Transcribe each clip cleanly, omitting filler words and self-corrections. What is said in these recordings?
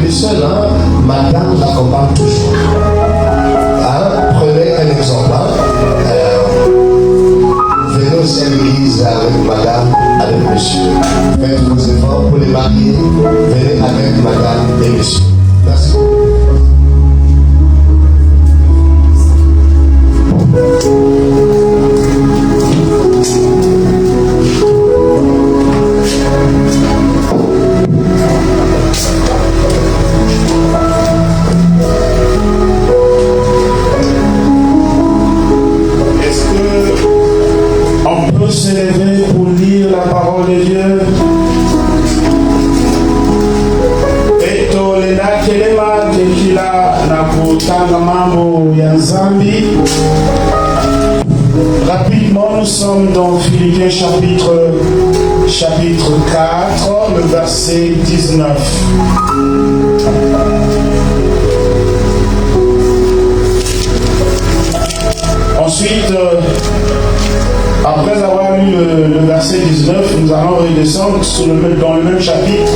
été seul, hein? Madame l'accompagne toujours. Hein? Prenez un exemple. Venez aussi à l'église avec madame, avec monsieur. Faites vos efforts pour les marier. Venez avec madame et monsieur. Merci. S'élever pour lire la parole de Dieu. Etolenda kelema tekila na kutanga mambo ya Nzambi. Rapidement, nous sommes dans Philippiens chapitre 4, le verset 19. Ensuite, après avoir lu le verset 19, nous allons redescendre dans le même chapitre,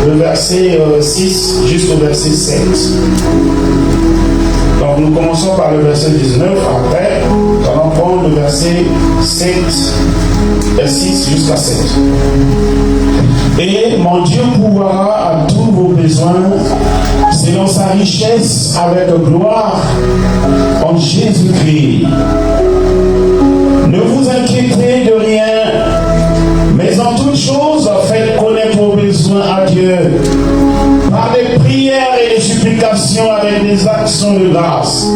le verset 6 jusqu'au verset 7. Donc nous commençons par le verset 19, après nous allons prendre le verset 7 et 6 jusqu'à 7. Et mon Dieu pourvoira à tous vos besoins selon sa richesse avec gloire en Jésus-Christ. Ne vous inquiétez de rien, mais en toutes choses, faites connaître vos besoins à Dieu par des prières et des supplications avec des actions de grâce.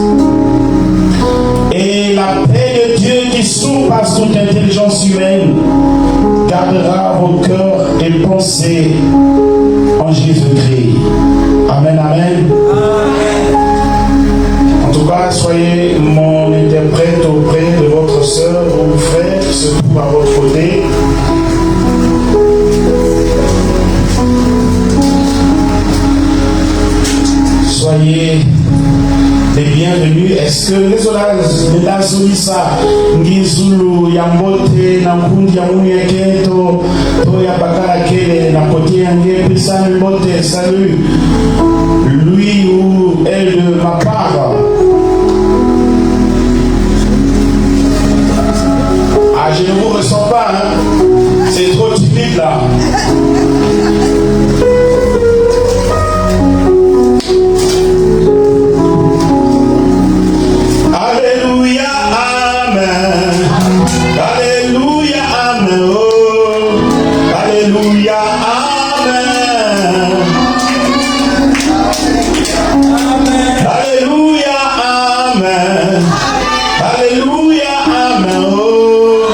Et la paix de Dieu qui surpasse toute intelligence humaine gardera vos cœurs et pensées en Jésus-Christ. Amen, amen. En tout cas, soyez mon interprète auprès de votre sœur ou frère qui se trouve à votre côté. Soyez les bienvenus. Est-ce que les olas solisa ngizulu yambote na kundi ya munye to ya bakara kele na côté yange pisa mbote salut lui ou elle de ma part. Ah, je ne vous ressens pas, hein? C'est trop timide là. Alléluia, amen. Alléluia, amen. Oh. Alléluia, amen. Alléluia, amen. Alléluia, amen. Oh.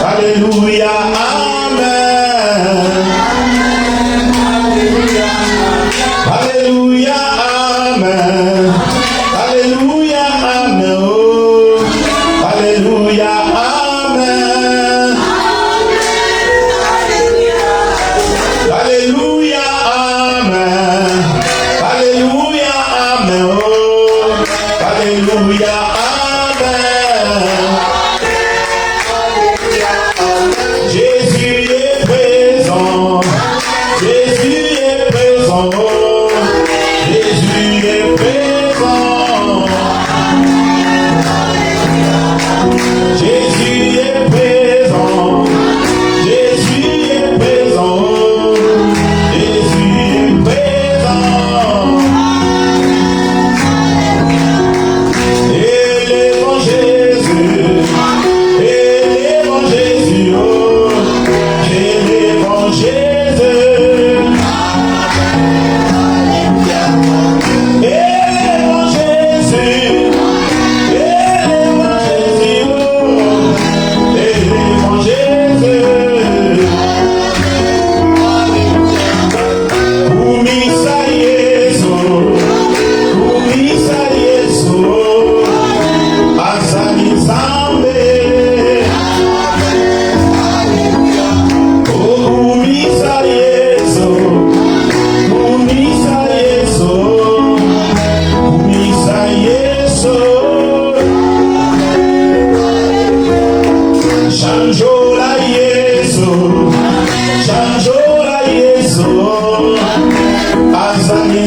Alléluia, amen. Alléluia, amen. Alléluia, amen. Oh. Alléluia, amen. Alléluia, amen. Alléluia, amen. Oh. Alléluia, amen. Jésus est présent. Jésus est présent. Oh. Jésus est présent. Jésus est présent. Jésus est présent. Oh. Jésus est présent. Élevons Jésus. Élevons Jésus. Oh. Élevons Jésus. Élevons Jésus. Élevons Jésus. Oh. Élevons Jésus. Umisa Yesu. Umisa Yesu. Asani Zambe. Oh, umisa Yesu. Umisa Yesu. Umisa Yesu. Chanjola Yesu. Chanjola Yesu. Azani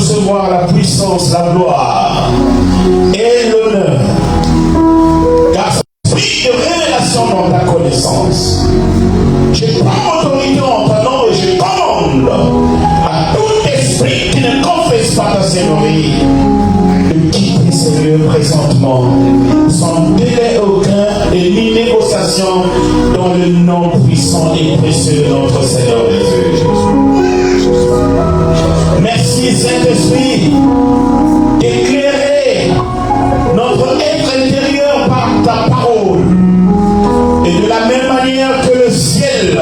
recevoir la puissance, la gloire et l'honneur. Car c'est l'esprit de révélation dans ta connaissance. Je prends autorité en ton nom et je commande à tout esprit qui ne confesse pas ta Seigneurie de quitter ces lieux présentement, sans délai aucun et ni négociation, dans le nom puissant et précieux de notre Seigneur Jésus. Merci Saint-Esprit d'éclairer notre être intérieur par ta parole. Et de la même manière que le ciel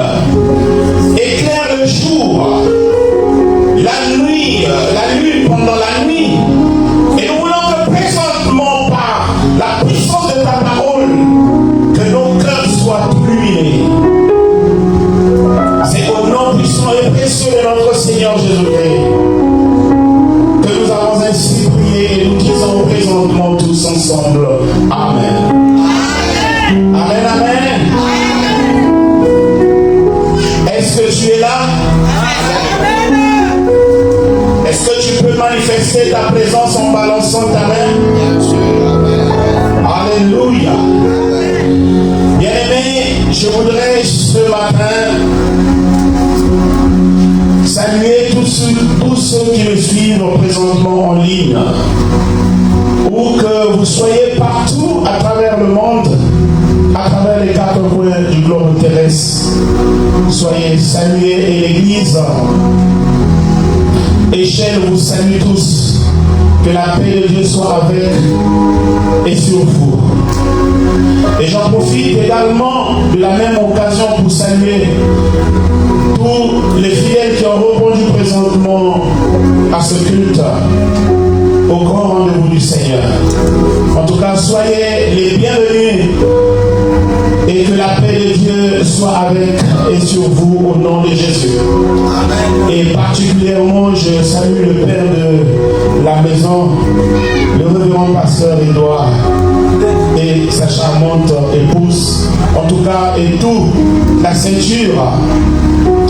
éclaire le jour, la nuit, la lune pendant la nuit, et nous voulons que présentement par la puissance de ta parole, que nos cœurs soient illuminés. C'est au nom puissant et précieux de notre Seigneur Jésus-Christ que nous avons ainsi prié et nous disons présentement tous ensemble. Amen. Amen, amen. Est-ce que tu es là? Est-ce que tu peux manifester ta présence en balançant ta main? Alléluia. Bien-aimé, je voudrais ce matin saluer tous ceux qui me suivent présentement en ligne, ou que vous soyez partout à travers le monde, à travers les quatre coins du globe terrestre. Soyez salués et l'Église Échelle vous salue tous. Que la paix de Dieu soit avec et sur vous. Et j'en profite également de la même occasion pour saluer tous les fidèles qui ont répondu présentement à ce culte, au grand rendez-vous du Seigneur. En tout cas, soyez les bienvenus et que la paix de Dieu soit avec et sur vous au nom de Jésus. Amen. Et particulièrement, je salue le père de la maison, le révérend pasteur Édouard et sa charmante épouse, en tout cas, et toute la ceinture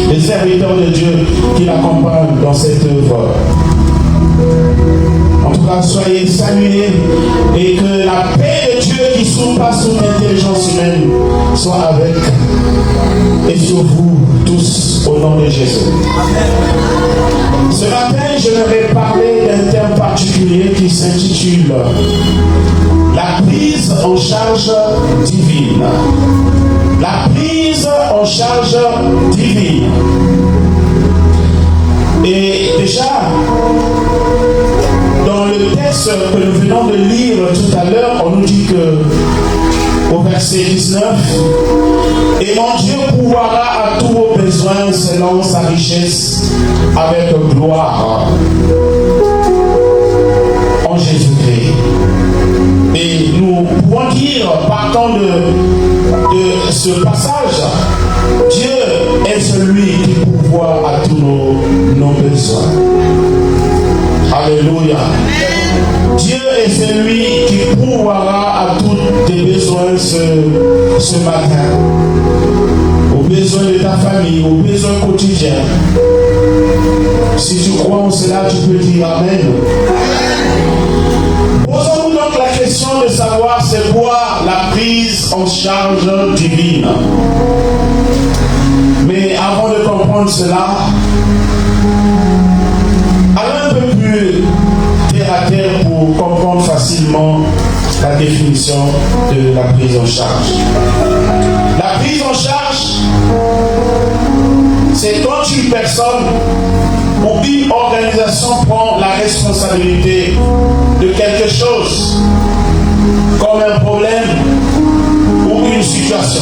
des serviteurs de Dieu qui l'accompagnent dans cette œuvre. En tout cas, soyez salués et que la paix de Dieu qui surpasse toute intelligence humaine soit avec et sur vous tous au nom de Jésus. Amen. Ce matin, je vais parler d'un thème particulier qui s'intitule la prise en charge divine. La prise en charge divine. Et déjà, dans le texte que nous venons de lire tout à l'heure, on nous dit que, au verset 19, « Et mon Dieu pourvoira à tous vos besoins selon sa richesse avec gloire en Jésus-Christ. » Et nous pouvons dire, partant de ce passage, Dieu est celui qui pourvoit à tous nos besoins. Alléluia. Dieu est celui qui pourvoira à tous tes besoins ce matin. Aux besoins de ta famille, aux besoins quotidiens. Si tu crois en cela, tu peux dire Amen. Posons-nous donc la question de savoir c'est quoi la prise en charge divine. Mais avant de comprendre cela, allons un peu plus terre à terre pour comprendre facilement la définition de la prise en charge. La prise en charge, c'est quand une personne ou une organisation prend la responsabilité de quelque chose, comme un problème ou une situation.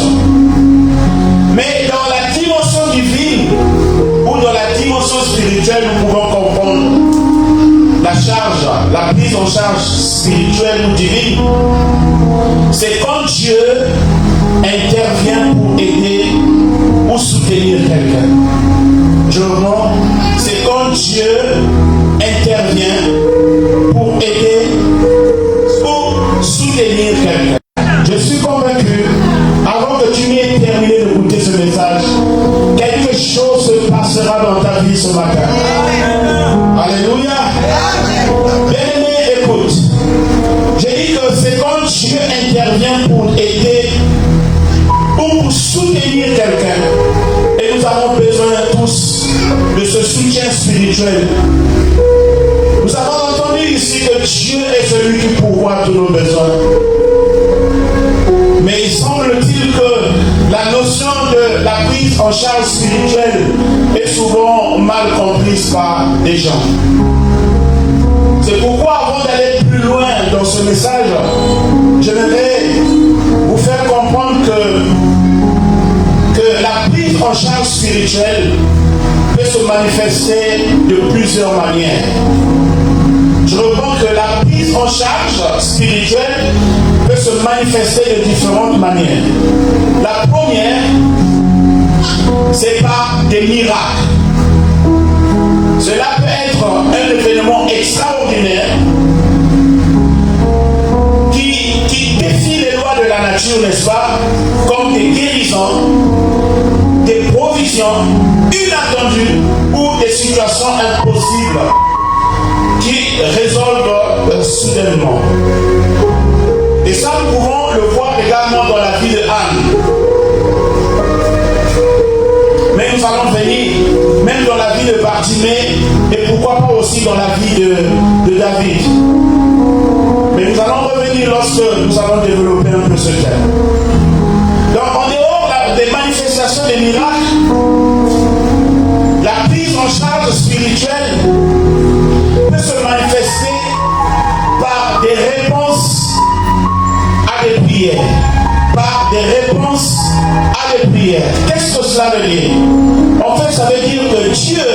Mais dans la dimension divine ou dans la dimension spirituelle, nous pouvons comprendre la charge, la prise en charge spirituelle ou divine. C'est quand Dieu intervient pour aider ou soutenir quelqu'un. Je reprends, c'est quand Dieu intervient pour aider ou soutenir quelqu'un. Je suis convaincu, avant que tu n'aies terminé d'écouter ce message, quelque chose se passera dans ta vie ce matin. Alléluia. Bien-aimé, écoute. J'ai dit que c'est quand Dieu intervient pour aider ou pour soutenir quelqu'un. Et nous avons besoin tous de ce soutien spirituel. Nous avons entendu ici que Dieu est celui qui pourvoit tous nos besoins. Mais il semble-t-il que la notion de la prise en charge spirituelle est souvent mal comprise par des gens. C'est pourquoi avant d'aller plus loin dans ce message, j'aimerais vous faire comprendre que la prise en charge spirituelle peut se manifester de plusieurs manières. Je reprends que la prise en charge spirituelle peut se manifester de différentes manières. La première, c'est par des miracles. Cela peut être un événement extraordinaire qui défie les lois de la nature, n'est-ce pas? Comme des guérisons, des provisions inattendues ou des situations impossibles qui résolvent soudainement. Et ça, nous pouvons le voir également dans la vie de Anne. Mais nous allons venir, même dans la vie de Bartimée, et pourquoi pas aussi dans la vie de David. Mais nous allons revenir lorsque nous allons développer un peu ce thème. Donc, en dehors des manifestations des miracles, la prise en charge spirituelle peut se manifester par des réponses à des prières. Par des réponses à des prières. Qu'est-ce que cela veut dire? En fait, ça veut dire que Dieu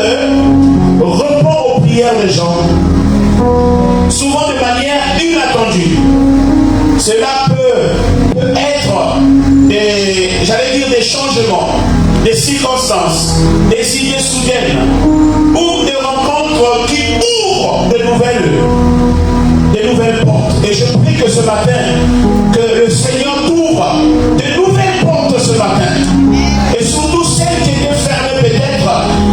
répond aux prières des gens, souvent de manière inattendue. Cela peut être des changements, des circonstances, des idées soudaines, ou des rencontres qui ouvrent de nouvelles portes. Et je prie que ce matin, que le Seigneur ouvre de nouvelles portes ce matin. Et surtout celles qui étaient fermées peut-être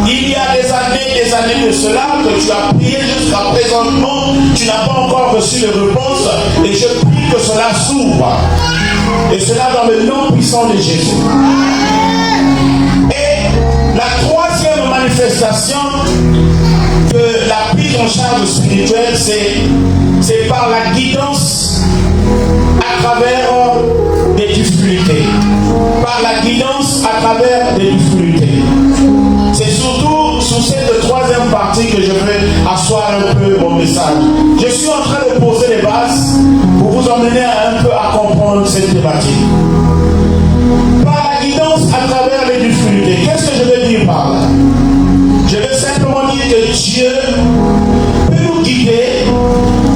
il y a des années de cela, que tu as prié jusqu'à présentement, tu n'as pas encore reçu de réponse. Et je prie que cela s'ouvre. Et cela dans le nom puissant de Jésus. Et la troisième manifestation de la prise en charge spirituelle, c'est par la guidance à travers des difficultés. Par la guidance à travers des difficultés. C'est surtout sur cette troisième partie que je vais asseoir un peu mon message. Je suis en train de poser les bases pour vous emmener un peu à comprendre cette thématique. Par la guidance à travers les difficultés. Qu'est-ce que je veux dire par là? Je veux simplement dire que Dieu peut nous guider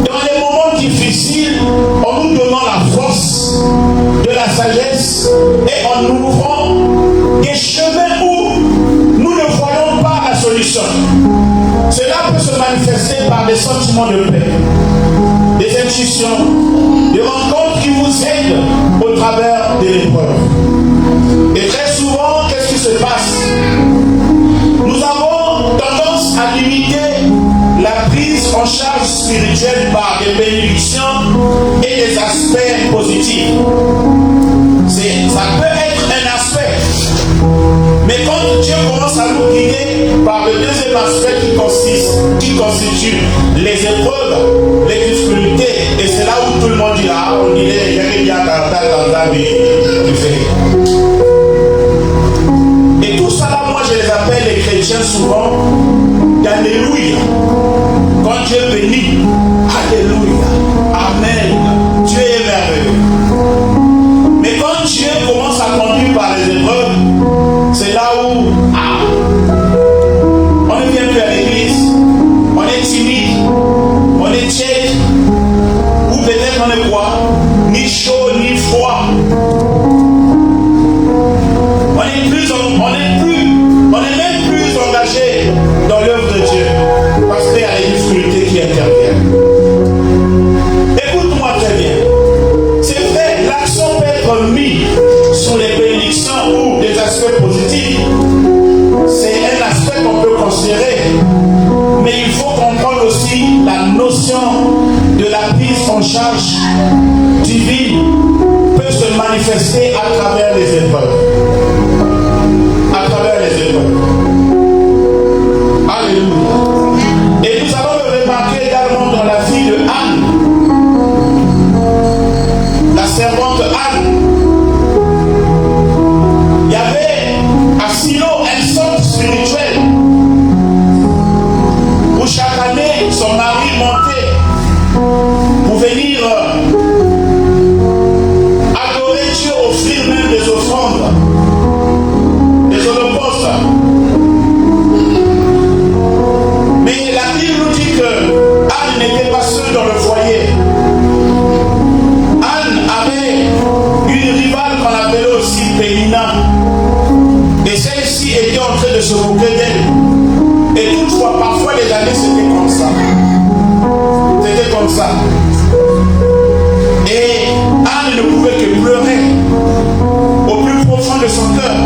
dans les moments difficiles en nous donnant la force, de la sagesse et en nous ouvrant des chemins où nous ne voyons pas la solution. Cela peut se manifester par des sentiments de paix, des intuitions, des rencontres qui vous aident au travers de l'épreuve. Et très souvent, qu'est-ce qui se passe? Nous avons tendance à limiter la prise en charge spirituelle par des bénédictions et des aspects positifs. Ça peut être un aspect. Mais quand Dieu commence à nous guider par le deuxième aspect qui constitue les épreuves, les difficultés, et c'est là où tout le monde dit, ah, on dirait, il y a tu fais. Et tout ça là, moi je les appelle les chrétiens souvent d'Alléluia. Quand Dieu bénit, Alléluia, Amen, Dieu est merveilleux. Mais quand Dieu commence à conduire par les épreuves, c'est là où on ne vient plus à l'église, on est timide, on est tiède, ou peut-être on est quoi? Ni chaud ni froid. On est même plus engagé dans l'œuvre de Dieu parce qu'il y a des difficultés qui interviennent. Écoute-moi très bien. C'est vrai, l'accent peut être mis sur les bénédictions ou des aspects positifs. C'est un aspect qu'on peut considérer. Mais il faut comprendre aussi la notion de la prise en charge divine peut se manifester à travers les épreuves. À travers les épreuves. Alléluia. Et nous allons le remarquer également dans la vie de Anne, la servante Anne. Il y avait à Silo un centre spirituel où chaque année son mari montait pour venir adorer Dieu, offrir même des offrandes, des holocaustes. Mais la Bible nous dit que Anne n'était pas seule dans le foyer. Anne avait une rivale qu'on appelait aussi Pénina. Et celle-ci était en train de se moquer d'elle. Et toutefois, parfois les années c'était comme ça. C'était comme ça. Et Anne ne pouvait que pleurer au plus profond de son cœur.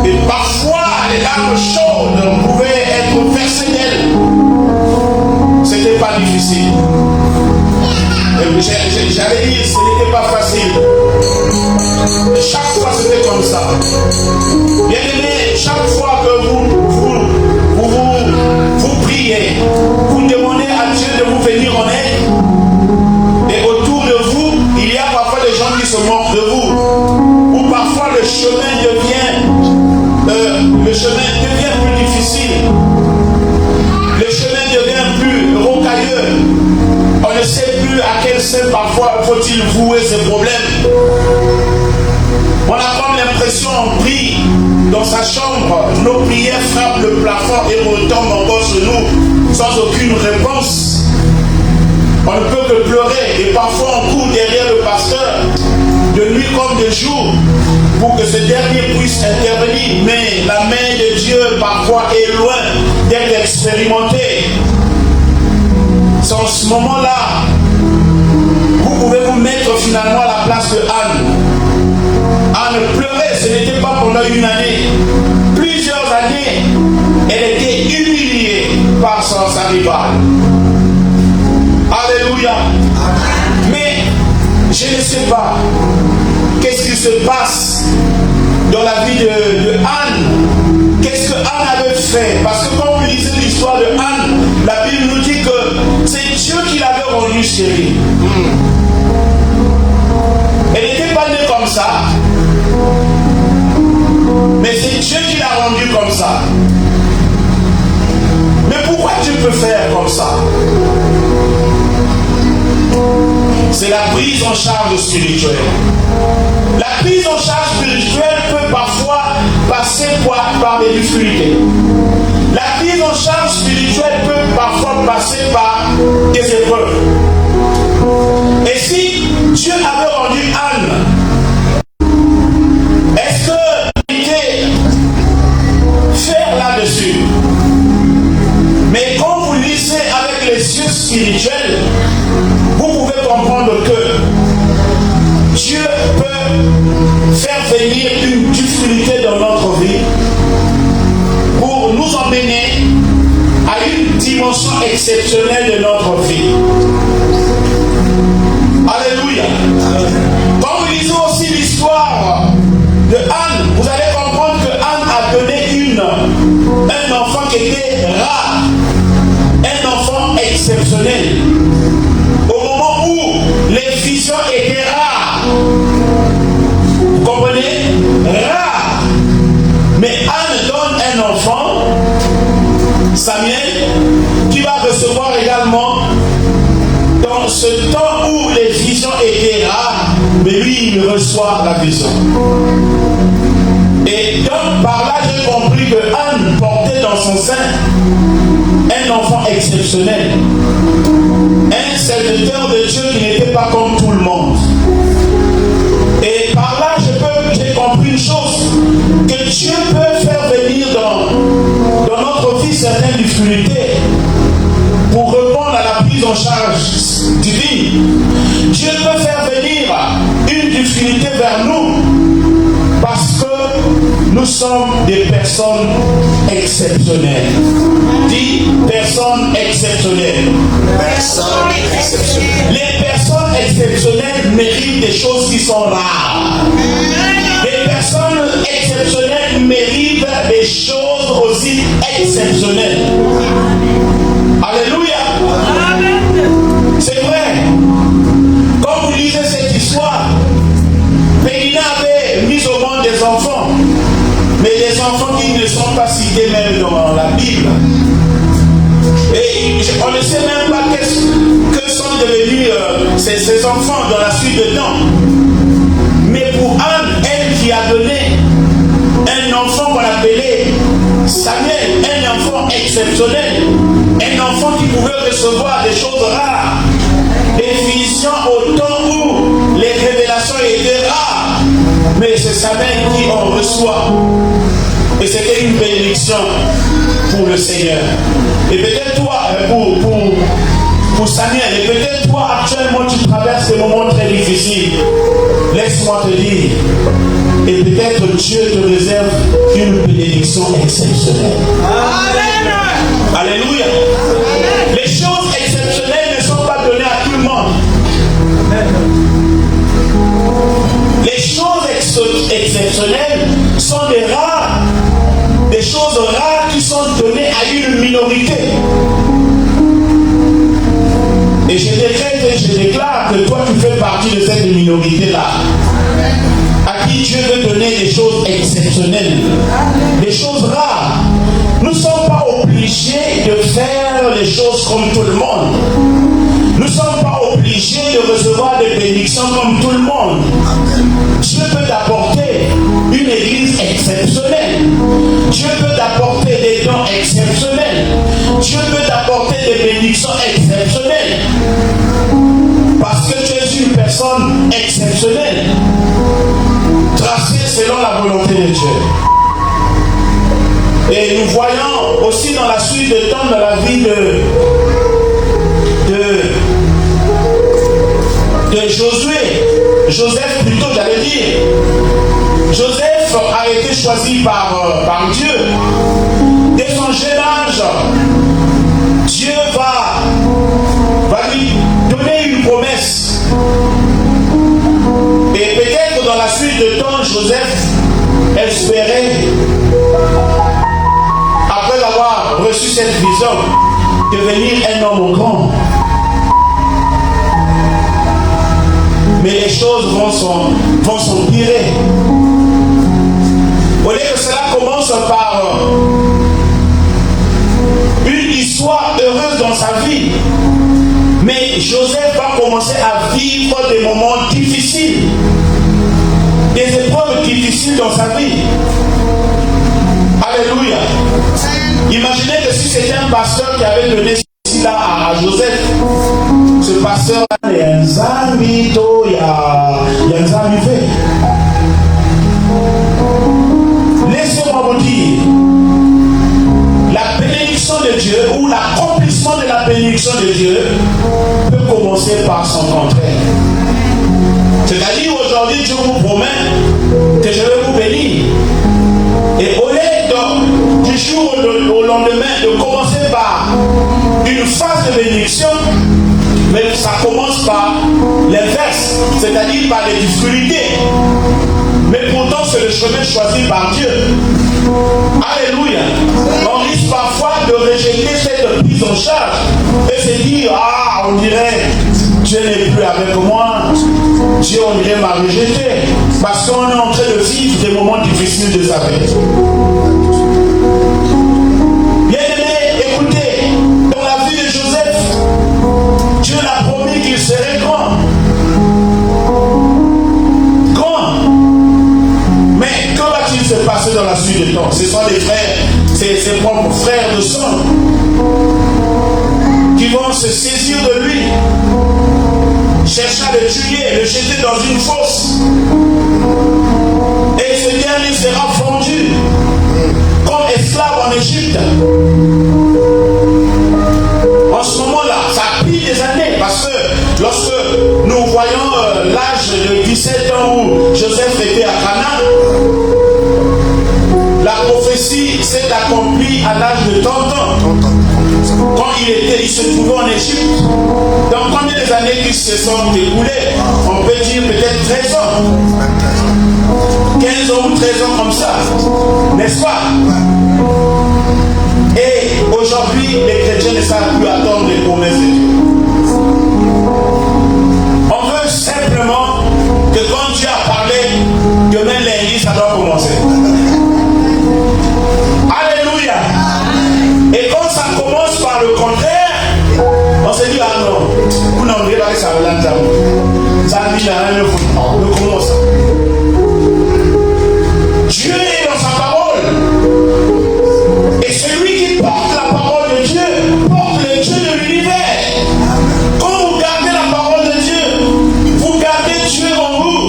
Et parfois les larmes chaudes pouvaient être versées d'elle. C'était pas difficile. J'allais dire, ce n'était pas facile. Et chaque fois c'était comme ça. Bien aimé, chaque fois que vous priez, vous demandez à Dieu de vous venir en aide. Et autour de vous, il y a parfois des gens qui se moquent de vous. Ou parfois le chemin devient plus difficile. Le chemin devient plus rocailleux. On ne sait plus à quel sein parfois faut-il vouer ses problèmes. On a comme l'impression, on prie dans sa chambre, nos prières frappent le plafond et retombent encore sur nous sans aucune réponse. On ne peut que pleurer et parfois on court derrière le pasteur de nuit comme de jour pour que ce dernier puisse intervenir. Mais la main de Dieu parfois est loin d'être expérimentée. C'est en ce moment-là, vous pouvez vous mettre finalement à la place de Anne. Anne pleurait, ce n'était pas pendant une année. Plusieurs années, elle était humiliée par sa rivale. Alléluia. Mais je ne sais pas qu'est-ce qui se passe dans la vie de Anne. Qu'est-ce que Anne avait fait? Parce que quand vous lisez l'histoire de Anne, la Bible nous dit que c'est Dieu qui l'avait rendue stérile. Elle n'était pas née comme ça, mais c'est Dieu qui l'a rendue comme ça. Mais pourquoi Dieu peut faire comme ça? C'est la prise en charge spirituelle. La prise en charge spirituelle peut parfois passer par des difficultés. La prise en charge spirituelle peut parfois passer par des épreuves. Et si Dieu avait rendu Anne, est-ce qu'il était faire là-dessus? Mais quand vous lisez avec les yeux spirituels, vous pouvez comprendre que Dieu peut faire venir une difficulté dans notre vie pour nous emmener à une dimension exceptionnelle de notre vie. Alléluia. Quand vous lisez aussi l'histoire de Anne, vous allez comprendre que Anne a donné un enfant qui était rare, un enfant exceptionnel. Au moment où les visions étaient rares, vous comprenez? Rares. Mais Anne donne un enfant, Samuel, qui va recevoir également dans ce temps où les visions étaient rares, mais lui il reçoit la vision. Et donc par là j'ai compris que Anne portait dans son sein un enfant exceptionnel, un serviteur de Dieu qui n'était pas comme tout le monde. Et par là j'ai compris une chose, que Dieu peut faire venir dans notre vie certaines difficultés pour répondre à la prise en charge divine. Dieu peut faire venir une difficulté vers nous parce que Nous sommes des personnes exceptionnelles. Dis personnes exceptionnelles. Personne exceptionnelle. Les personnes exceptionnelles méritent des choses qui sont rares. Les personnes exceptionnelles méritent des choses aussi exceptionnelles. Alléluia. C'est vrai. Quand vous lisez cette histoire, Pénina avait mis au monde des enfants, mais des enfants qui ne sont pas cités même dans la Bible. Et on ne sait même pas que sont devenus ces enfants dans la suite de temps. Mais pour Anne, elle qui a donné un enfant qu'on appelait Samuel, un enfant exceptionnel, un enfant qui pouvait recevoir des choses rares, définition au temps où les révélations étaient rares. Mais c'est Samuel qui en reçoit. Et c'était une bénédiction pour le Seigneur. Et peut-être toi, pour Samuel, et peut-être toi actuellement tu traverses des moments très difficiles. Laisse-moi te dire, et peut-être Dieu te réserve une bénédiction exceptionnelle. Amen. Alléluia. Les choses exceptionnelles ne sont pas données à tout le monde. Les choses exceptionnelles sont des rares, des choses rares qui sont données à une minorité. Et je décrète et je déclare que toi tu fais partie de cette minorité-là, à qui Dieu veut donner des choses exceptionnelles, des choses rares. Nous ne sommes pas obligés de faire les choses comme tout le monde. Nous ne sommes pas obligés de recevoir des bénédictions comme tout le monde. Dieu peut t'apporter une église exceptionnelle. Dieu peut t'apporter des dons exceptionnels. Dieu peut t'apporter des bénédictions exceptionnelles. Parce que tu es une personne exceptionnelle, tracée selon la volonté de Dieu. Et nous voyons aussi dans la suite de temps de la vie de Josué, Joseph plutôt, j'allais dire. Joseph a été choisi par Dieu. Dès son jeune âge, Dieu va lui donner une promesse. Et peut-être dans la suite de temps, Joseph espérait, après avoir reçu cette vision, devenir un homme grand. Mais les choses vont s'empirer. Au lieu que cela commence par une histoire heureuse dans sa vie, mais Joseph va commencer à vivre des moments difficiles, des épreuves difficiles dans sa vie. Alléluia. Imaginez que si c'était un pasteur qui avait donné cela à Joseph, ce pasteur il y a un zambito, il y a un zambifé. Laissez-moi vous dire, la bénédiction de Dieu ou l'accomplissement de la bénédiction de Dieu peut commencer par son contraire. C'est-à-dire aujourd'hui Dieu vous promet que je vais vous bénir. Et au lieu du jour au lendemain de commencer par une phase de bénédiction, mais ça commence par l'inverse, c'est-à-dire par les difficultés. Mais pourtant, c'est le chemin choisi par Dieu. Alléluia. On risque parfois de rejeter cette prise en charge et se dire, ah, on dirait, Dieu n'est plus avec moi, Dieu, on dirait, m'a rejeté, parce qu'on est en train de vivre des moments difficiles de sa vie. Bien-aimés, écoutez, dans la vie de Joseph, Dieu l'a promis qu'il serait grand. Grand. Mais que va-t-il se passer dans la suite du temps? Ce sont les frères, ses propres frères de sang, qui vont se saisir de lui, chercher à le tuer, le jeter dans une fosse. Et ce dernier sera fondu comme esclave en Égypte. En ce moment-là, ça a pris des années, parce que lorsque nous voyons l'âge de 17 ans où Joseph était à Canaan, La prophétie s'est accomplie à l'âge de 30 ans. Quand il se trouvait en Égypte. Donc combien des années qui se sont écoulées? On peut dire peut-être 13 ans. 15 ans ou 13 ans comme ça. N'est-ce pas? Et aujourd'hui, les chrétiens ne savent plus attendre les promesses de Dieu. On veut simplement que quand Dieu a parlé, demain lundi, ça doit commencer. Alléluia. Et quand ça commence par le contraire, on se dit, ah non, vous n'en pas que ça va l'entendre. Ça dit, on commence. Dieu est dans sa parole. Et celui qui porte la parole de Dieu, porte le Dieu de l'univers. Quand vous gardez la parole de Dieu, vous gardez Dieu en vous.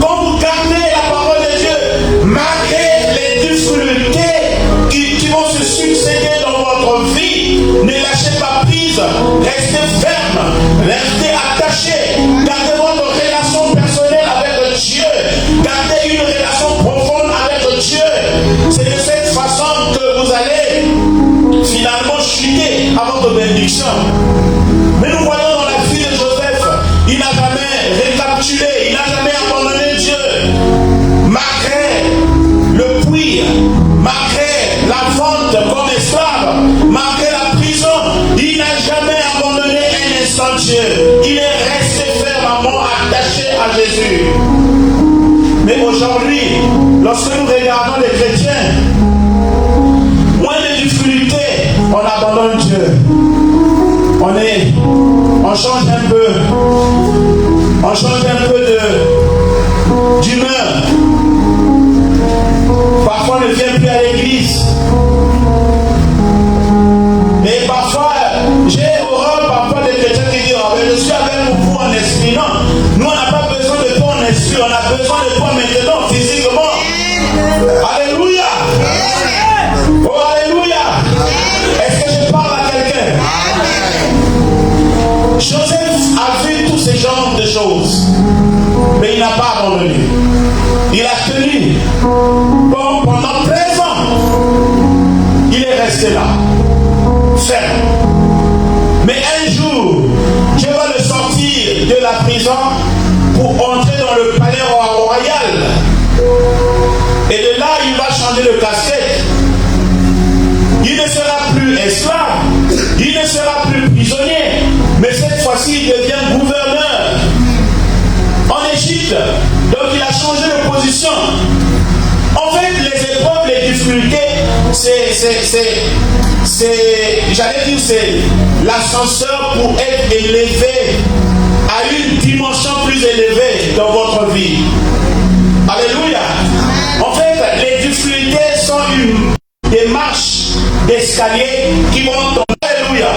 Quand vous gardez la parole de Dieu, malgré les difficultés qui vont se succéder dans votre vie, ne lâchez pas prise, restez ferme, restez attaché, gardez votre relation personnelle avec Dieu, gardez une relation profonde avec Dieu. C'est de cette façon que vous allez finalement chuter à votre bénédiction. Mais nous voyons dans la vie de Joseph, il n'a jamais récapitulé, il n'a jamais abandonné Dieu. Malgré le puits, malgré la vente comme esclave, malgré la prison, il n'a jamais abandonné un instant Dieu. Il est resté fermement attaché à Jésus. Mais aujourd'hui, lorsque nous regardons les chrétiens, moins de difficultés, on abandonne Dieu. On change un peu. On change un peu d'humeur. Parfois, on ne vient plus à l'église. Et parfois, j'ai horreur parfois des chrétiens qui disent, oh, je suis avec vous en esprit. Non, nous, on n'a pas besoin de toi en esprit. On a besoin de toi maintenant, physiquement. Alléluia. Oh, alléluia. Est-ce que je parle à quelqu'un? Joseph a vu tous ces genres de choses, mais il n'a pas abandonné. Il a tenu. Bon, pendant 13 ans, il est resté là, ferme. Mais un jour, Dieu va le sortir de la prison pour entrer dans le palais royal. Et de là, il va changer de casquette. Il ne sera plus esclave, il ne sera plus prisonnier, mais cette fois-ci, il devient gouverneur en Égypte. Donc, il a changé de position. En fait, les épreuves, les difficultés, c'est l'ascenseur pour être élevé à une dimension plus élevée dans votre vie. Alléluia. En fait, les difficultés sont des marches d'escalier qui vont tomber. Alléluia.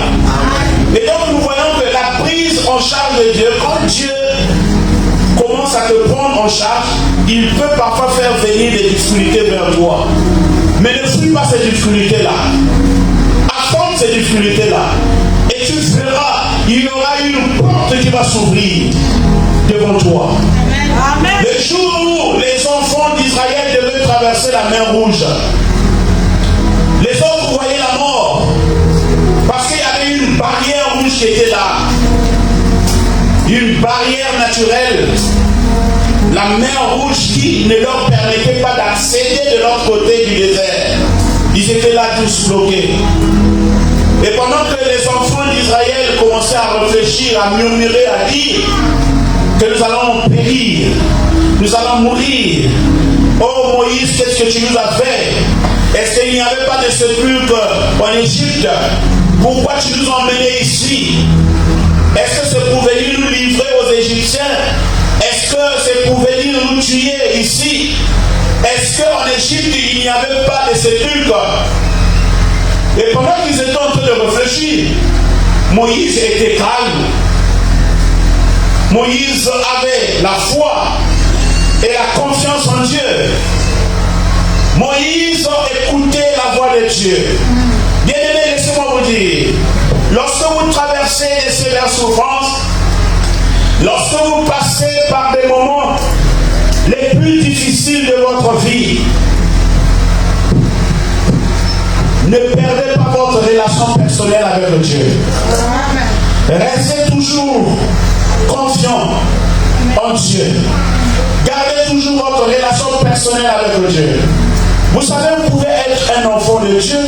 Et donc nous voyons que la prise en charge de Dieu, quand Dieu commence à te prendre en charge, il peut parfois faire venir des difficultés vers toi. Mais ne fuis pas ces difficultés-là. Affronte ces difficultés-là. Et tu verras, il y aura une porte qui va s'ouvrir devant toi. Amen. Le jour où les enfants d'Israël devaient traverser la mer Rouge, les autres voyaient la mort. Parce qu'il y avait une barrière rouge qui était là. Une barrière naturelle. La mer Rouge qui ne leur permettait pas d'accéder de l'autre côté du désert. Ils étaient là tous bloqués. Et pendant que les enfants d'Israël commençaient à réfléchir, à murmurer, à dire que nous allons périr, nous allons mourir. Oh Moïse, qu'est-ce que tu nous as fait? Est-ce qu'il n'y avait pas de sépulcre en Égypte? Pourquoi tu nous as emmenés ici? Est-ce que c'est pour venir nous livrer aux Égyptiens? Est-ce que c'est pour venir nous tuer ici? Est-ce qu'en Égypte il n'y avait pas de sépulcre? Et pendant qu'ils étaient en train de réfléchir, Moïse était calme. Moïse avait la foi et la confiance en Dieu. Moïse écoutait la voix de Dieu. Bien-aimés, laissez-moi vous dire, lorsque vous traversez des sévères souffrances, lorsque vous passez par des moments les plus difficiles de votre vie, Ne perdez pas votre relation personnelle avec Dieu. Restez toujours confiant en Dieu. Gardez toujours votre relation personnelle avec Dieu. Vous savez, vous pouvez être un enfant de Dieu,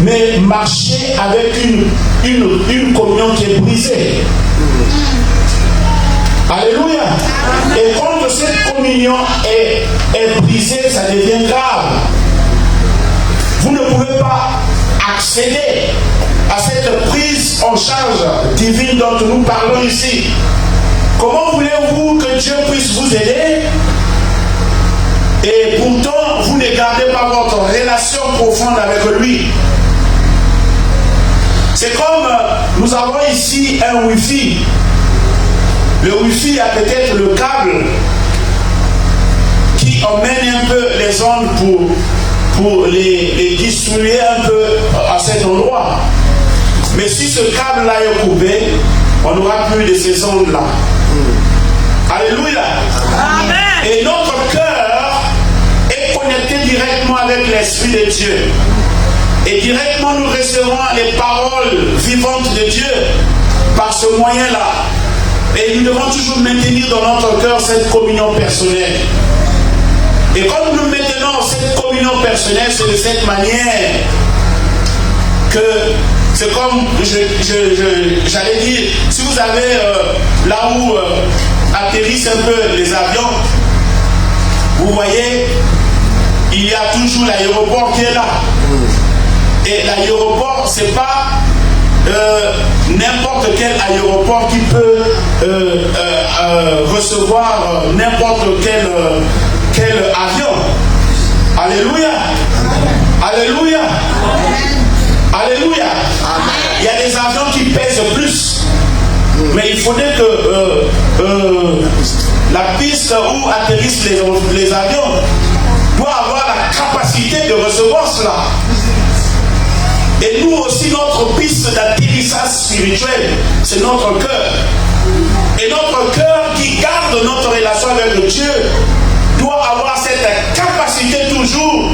mais marcher avec une communion qui est brisée. Alléluia. Et quand cette communion est brisée, ça devient grave. Vous ne pouvez pas accéder à cette prise en charge divine dont nous parlons ici. Comment voulez-vous que Dieu puisse vous aider et pourtant vous ne gardez pas votre relation profonde avec lui? C'est comme nous avons ici un Wi-Fi. Le Wi-Fi a peut-être le câble qui emmène un peu les ondes pour les distribuer un peu à cet endroit. Mais si ce câble-là est coupé, on n'aura plus de ces ondes-là. Alléluia. Amen. Et notre cœur est connecté directement avec l'Esprit de Dieu. Et directement nous recevons les paroles vivantes de Dieu par ce moyen-là. Et nous devons toujours maintenir dans notre cœur cette communion personnelle. Et quand nous maintenons cette communion personnelle, c'est de cette manière que c'est comme, j'allais dire, si vous avez là où atterrissent un peu les avions, vous voyez, il y a toujours l'aéroport qui est là. Et l'aéroport, c'est pas n'importe quel aéroport qui peut recevoir n'importe quel avion. Alléluia. Alléluia. Alléluia. Il y a des avions qui pèsent plus. Mais il faudrait que la piste où atterrissent les avions doit avoir la capacité de recevoir cela. Et nous aussi, notre piste d'atterrissage spirituel, c'est notre cœur. Et notre cœur qui garde notre relation avec Dieu doit avoir cette capacité toujours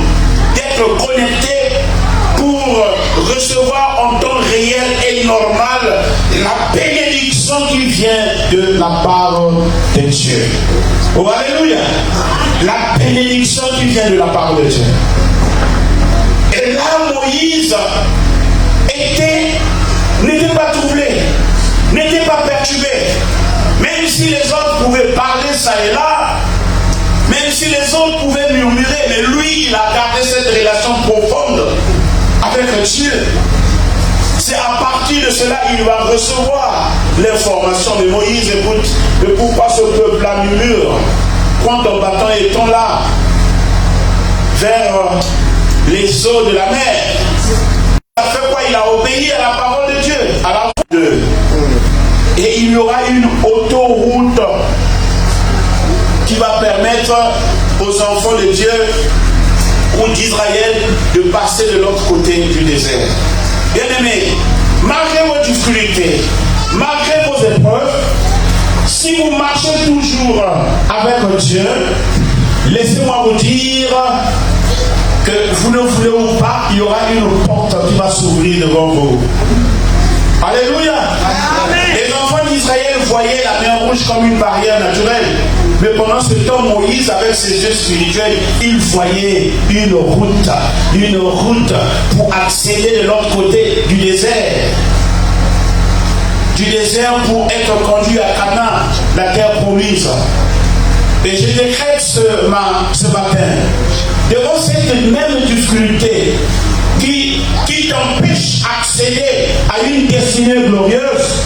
d'être connecté pour recevoir en temps réel et normal la bénédiction qui vient de la part de Dieu. Oh, alléluia! La bénédiction qui vient de la part de Dieu. Et là, Moïse n'était pas troublé, n'était pas perturbé. Même si les autres pouvaient parler ça et là, même si les autres pouvaient murmurer, mais lui, il a gardé cette relation profonde avec Dieu. C'est à partir de cela qu'il va recevoir l'information de Moïse. Écoute, mais pourquoi ce peuple-là murmure? Quand ton bâton étant là, vers les eaux de la mer, il a fait quoi? Il a obéi à la parole de Dieu, à la voix de Dieu. Et il y aura une autoroute qui va permettre aux enfants de Dieu ou d'Israël de passer de l'autre côté du désert. Bien-aimés, malgré vos difficultés, malgré vos épreuves, si vous marchez toujours avec Dieu, laissez-moi vous dire que vous ne voulez ou pas, il y aura une porte qui va s'ouvrir devant vous. Alléluia. Amen. Les enfants d'Israël voyaient la mer rouge comme une barrière naturelle. Mais pendant ce temps, Moïse, avec ses yeux spirituels, il voyait une route pour accéder de l'autre côté du désert. Du désert pour être conduit à Canaan, la terre promise. Et je décrète ce matin, devant cette même difficulté qui t'empêche d'accéder à une destinée glorieuse,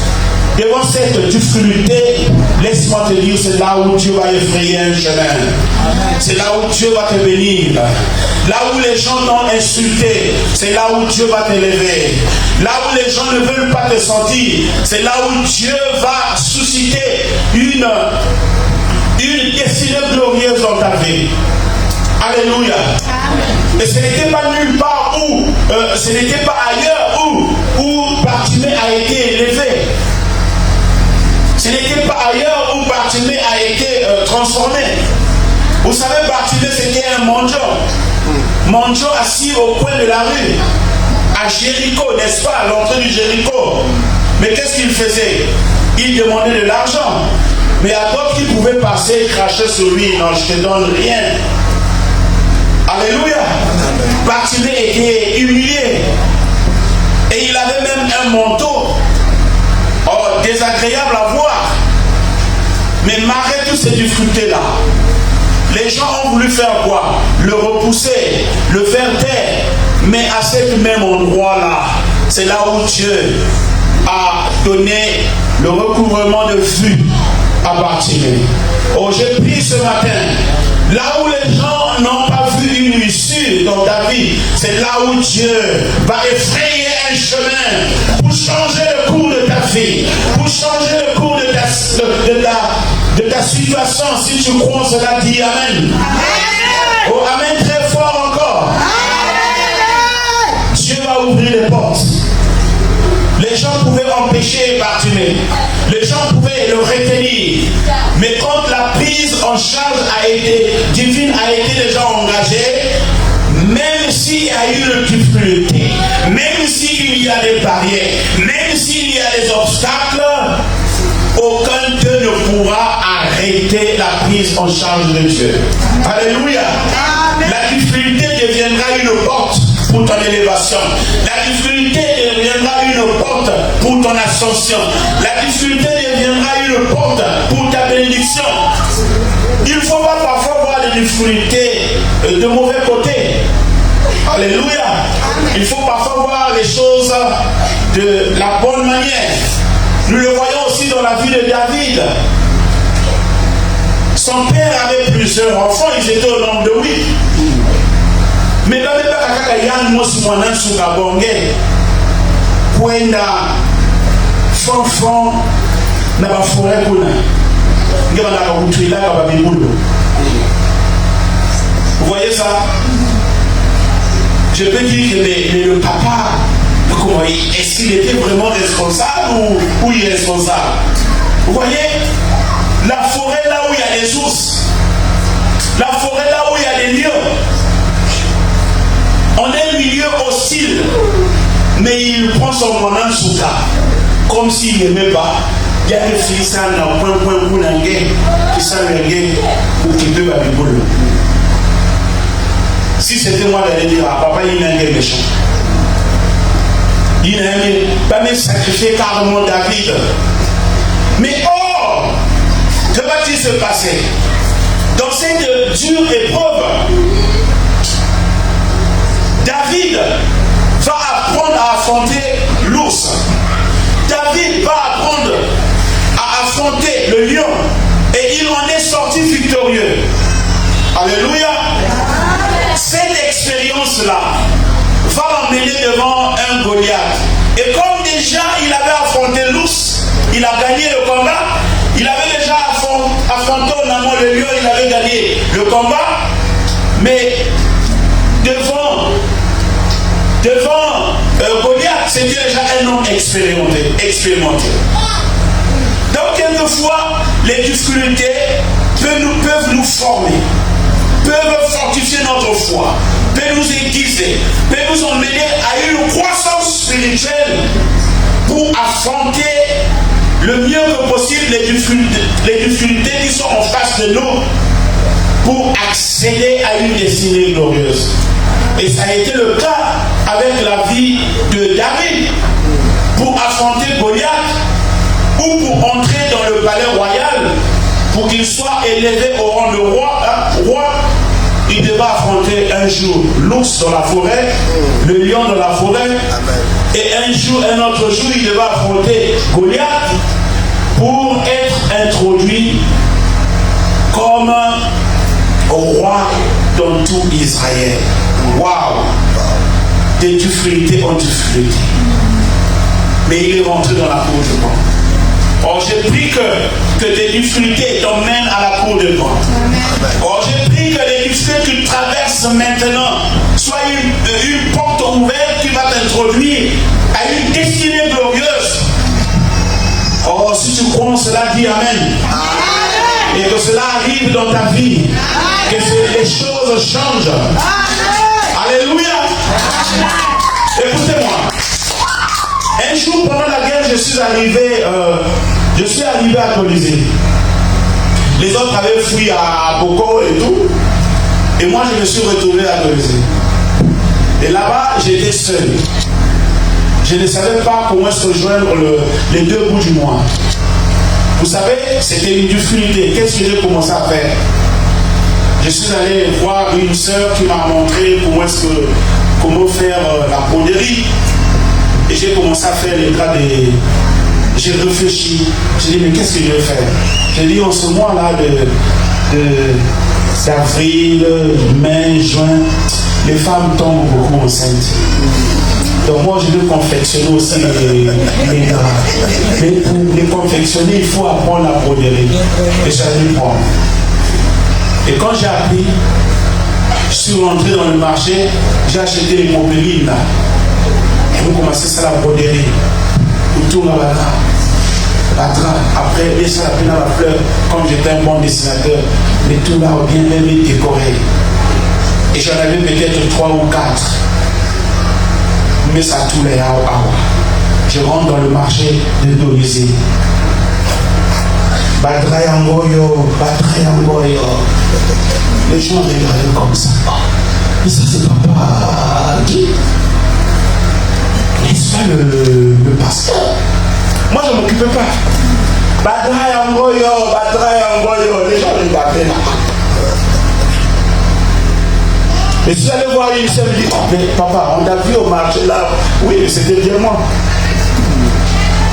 devant cette difficulté, laisse-moi te dire, c'est là où Dieu va effrayer un chemin. C'est là où Dieu va te bénir. Là où les gens t'ont insulté, c'est là où Dieu va t'élever. Là où les gens ne veulent pas te sentir, c'est là où Dieu va susciter une destinée glorieuse dans ta vie. Alléluia. Et ce n'était pas nulle part où, ce n'était pas ailleurs où Bartimée a été élevé. Ce n'était pas ailleurs où Bartimée a été transformé. Vous savez, Bartimée c'était un mendiant. Mangeant assis au coin de la rue, à Jéricho, n'est-ce pas, à l'entrée du Jéricho. Mais qu'est-ce qu'il faisait? Il demandait de l'argent. Mais à d'autres qui pouvaient passer, cracher sur lui, non, je te donne rien. Alléluia. Bartimée était humilié. Et il avait même un manteau désagréable à voir. Mais malgré toutes ces difficultés-là, les gens ont voulu faire quoi? Le repousser, le faire taire. Mais à cet même endroit-là, c'est là où Dieu a donné le recouvrement de vue à Bartimée. Oh, je prie ce matin, là où les gens n'ont pas vu une issue dans ta vie, c'est là où Dieu va effrayer un chemin pour changer le cours de ta vie, pour changer le cours de ta situation. Si tu crois cela, dis Amen. Oh, Amen très fort encore. Dieu va ouvrir les portes. Les gens pouvaient empêcher Bartimée. Les gens pouvaient le retenir. Mais quand la prise en charge divine a été déjà engagée, même s'il y a eu une difficulté, même s'il y a des barrières, même s'il y a des obstacles, aucun d'eux ne pourra arrêter la prise en charge de Dieu. Alléluia. La difficulté deviendra une porte pour ton élévation. La difficulté deviendra une porte pour ton ascension. La difficulté deviendra une porte pour ta bénédiction. Il ne faut pas parfois voir les difficultés de mauvais côté. Alléluia. Il faut parfois voir les choses de la bonne manière. Nous le voyons aussi dans la vie de David. Son père avait plusieurs enfants, ils étaient au nombre de 8. Mais David bakaka yann mosi mwana suka bonge kwenda fonfon na bafore kuna ngeba na kutuila ka babibulu. Vous voyez ça? Je peux dire que le papa, est-ce qu'il était vraiment responsable ou irresponsable? Vous voyez, la forêt là où il y a des ours, la forêt là où il y a des lions, on est un milieu hostile, mais il prend son monan souka, comme s'il n'aimait pas. Il y a des filles qui sont dans point pour l'anguer, qui sont l'anguer ou qui peuvent aller pour le. Si c'était moi d'aller dire à papa, il est un méchant. Il n'a pas même sacrifié carrément David. Mais oh, que va-t-il se passer? Dans cette dure épreuve, David va apprendre à affronter l'ours. David va apprendre à affronter le lion. Et il en est sorti victorieux. Alléluia. Cette expérience-là va l'emmener devant un Goliath. Et comme déjà il avait affronté l'ours, il a gagné le combat. Il avait déjà affronté en amont le lion, il avait gagné le combat. Mais devant Goliath, c'était déjà un homme expérimenté. Donc quelquefois, les difficultés peuvent nous former, peuvent fortifier notre foi, peuvent nous aiguiser, peuvent nous emmener à une croissance spirituelle pour affronter le mieux que possible les difficultés qui sont en face de nous pour accéder à une destinée glorieuse. Et ça a été le cas avec la vie de David. Pour affronter Goliath ou pour entrer dans le palais royal, pour qu'il soit élevé au rang de roi, il devait affronter un jour l'ours dans la forêt, le lion dans la forêt, et un autre jour, il devait affronter Goliath pour être introduit comme roi dans tout Israël. Waouh! Des difficultés en difficulté. Mais il est rentré dans la cour de Dieu. Or, je prie que tes difficultés t'emmènent à la cour de Dieu. Or, je prie que les difficultés que tu traverses maintenant soient une porte ouverte qui va t'introduire à une destinée glorieuse. Or, si tu crois en cela, dis Amen. Et que cela arrive dans ta vie. Que les choses changent. Alléluia. Écoutez-moi. Un jour pendant la guerre, je suis arrivé à Colisée. Les autres avaient fui à Boko et tout. Et moi, je me suis retrouvé à Colisée. Et là-bas, j'étais seul. Je ne savais pas comment se rejoindre les deux bouts du mois. Vous savez, c'était une difficulté. Qu'est-ce que j'ai commencé à faire? Je suis allé voir une sœur qui m'a montré comment faire la broderie. Et j'ai commencé à faire les draps des... J'ai réfléchi. J'ai dit, mais qu'est-ce que je vais faire? J'ai dit, en ce mois-là d'avril, mai, juin, les femmes tombent beaucoup enceintes. Donc moi, je veux confectionner aussi les draps. Mais pour les confectionner, il faut apprendre la broderie. Et j'allais prendre. Et quand j'ai appris, je suis rentré dans le marché, j'ai acheté les popelines là. Et vous commencez ça la broderie. Vous tournez la drap. Après, laissez la peine à la fleur. Comme j'étais un bon dessinateur, mais tout là bien même décoré. Et j'en avais peut-être 3 ou 4. Mais ça tous les awa. Je rentre dans le marché de Dolisé. Batrayangoyo. Les gens regardaient comme ça. Mais ça c'est papa qui? N'est-ce pas le pasteur? Moi je ne m'occupais pas. Batrayangoyo. Les gens regardaient là. Et si j'allais voir une sœur, me dit, oh, mais papa, on t'a vu au marché là. Oui, mais c'était bien moi.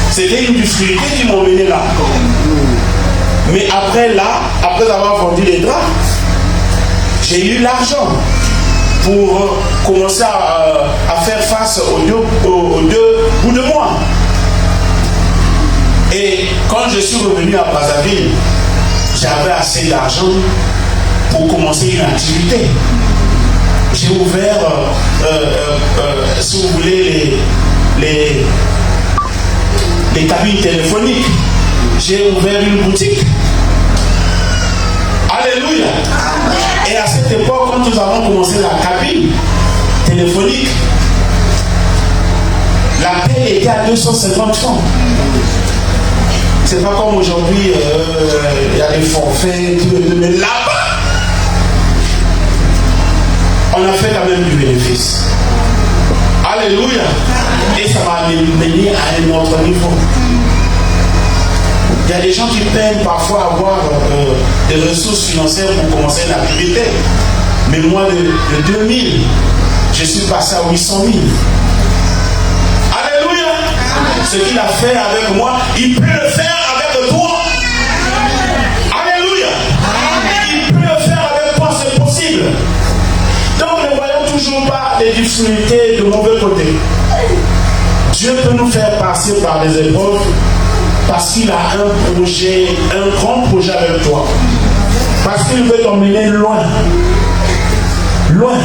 C'était une difficulté qui m'ont mené là. Mais après avoir vendu les draps, j'ai eu l'argent pour commencer à faire face aux deux bouts de moi. Et quand je suis revenu à Brazzaville, j'avais assez d'argent pour commencer une activité. J'ai ouvert, si vous voulez, les cabines téléphoniques. J'ai ouvert une boutique. Alléluia. Et à cette époque, quand nous avons commencé la cabine téléphonique, la paie était à 250 francs. C'est pas comme aujourd'hui, il y a des forfaits, mais là-bas, on a fait quand même du bénéfice. Alléluia. Et ça m'a mené à un autre niveau. Il y a des gens qui peinent parfois à avoir des ressources financières pour commencer une activité. Mais moi, de 2000, je suis passé à 800 000. Alléluia. Ce qu'il a fait avec moi, il peut le faire avec toi. Alléluia. Il peut le faire avec toi, c'est possible. Donc ne voyons toujours pas les difficultés de mauvais côté. Dieu peut nous faire passer par des épreuves parce qu'il a un projet, un grand projet avec toi. Parce qu'il veut t'emmener loin. Loin.